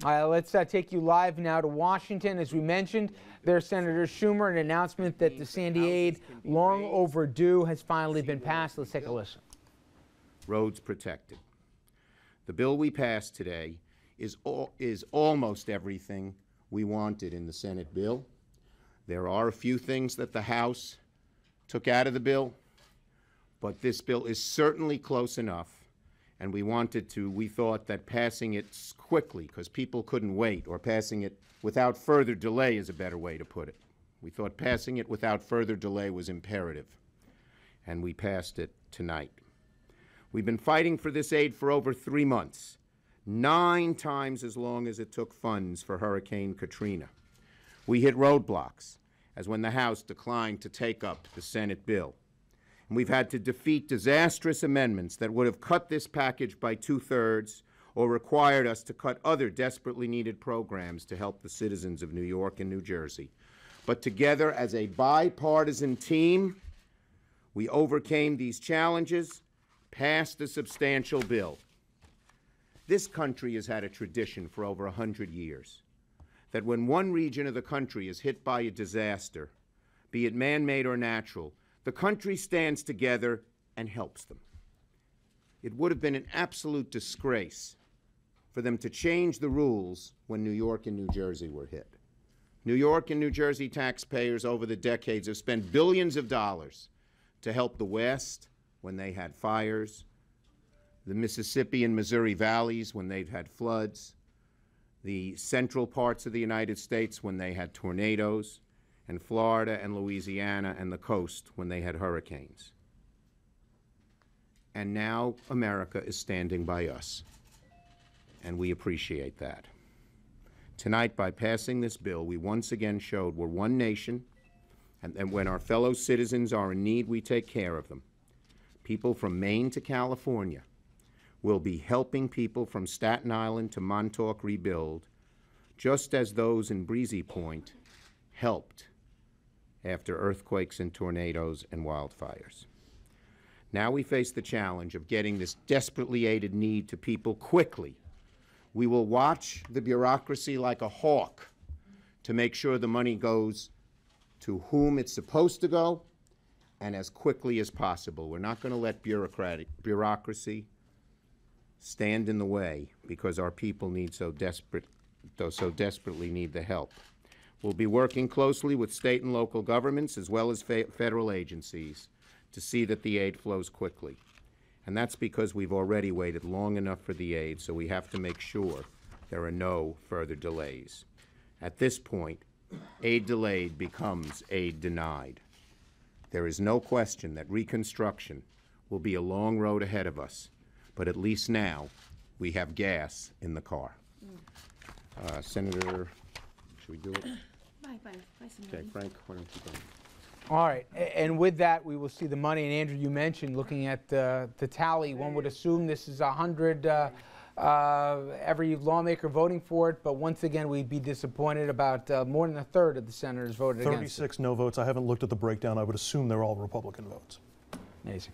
Let's take you live now to Washington. As we mentioned, there's Senator Schumer, an announcement that the Sandy aid, long overdue, has finally been passed. Let's take a listen. Roads protected. The bill we passed today is almost everything we wanted in the Senate bill. There are a few things that the House took out of the bill, but this bill is certainly close enough. And we thought that passing it quickly, because people couldn't wait, or passing it without further delay is a better way to put it. We thought passing it without further delay was imperative, and we passed it tonight. We've been fighting for this aid for over 3 months, 9 times as long as it took funds for Hurricane Katrina. We hit roadblocks, as when the House declined to take up the Senate bill. And we've had to defeat disastrous amendments that would have cut this package by 2/3 or required us to cut other desperately needed programs to help the citizens of New York and New Jersey. But together, as a bipartisan team, we overcame these challenges, passed a substantial bill. This country has had a tradition for over 100 years that when one region of the country is hit by a disaster, be it man-made or natural, the country stands together and helps them. It would have been an absolute disgrace for them to change the rules when New York and New Jersey were hit. New York and New Jersey taxpayers over the decades have spent billions of dollars to help the West when they had fires, the Mississippi and Missouri valleys when they've had floods, the central parts of the United States when they had tornadoes, and Florida and Louisiana and the coast when they had hurricanes. And now America is standing by us, and we appreciate that. Tonight, by passing this bill, we once again showed we're one nation, and when our fellow citizens are in need, we take care of them. People from Maine to California will be helping people from Staten Island to Montauk rebuild, just as those in Breezy Point helped after earthquakes and tornadoes and wildfires. Now we face the challenge of getting this desperately aided need to people quickly. We will watch the bureaucracy like a hawk to make sure the money goes to whom it's supposed to go and as quickly as possible. We're not going to let bureaucracy stand in the way because our people need so desperately need the help. We'll be working closely with state and local governments as well as federal agencies to see that the aid flows quickly. And that's because we've already waited long enough for the aid, so we have to make sure there are no further delays. At this point, aid delayed becomes aid denied. There is no question that reconstruction will be a long road ahead of us, but at least now we have gas in the car. Senator, should we do it? Okay, Frank, why don't you go? All right, and with that, we will see the money. And Andrew, you mentioned, looking at the tally, one would assume this is 100, every lawmaker voting for it, but once again, we'd be disappointed. About more than a third of the senators voted against it. 36 no votes. I haven't looked at the breakdown. I would assume they're all Republican votes. Amazing.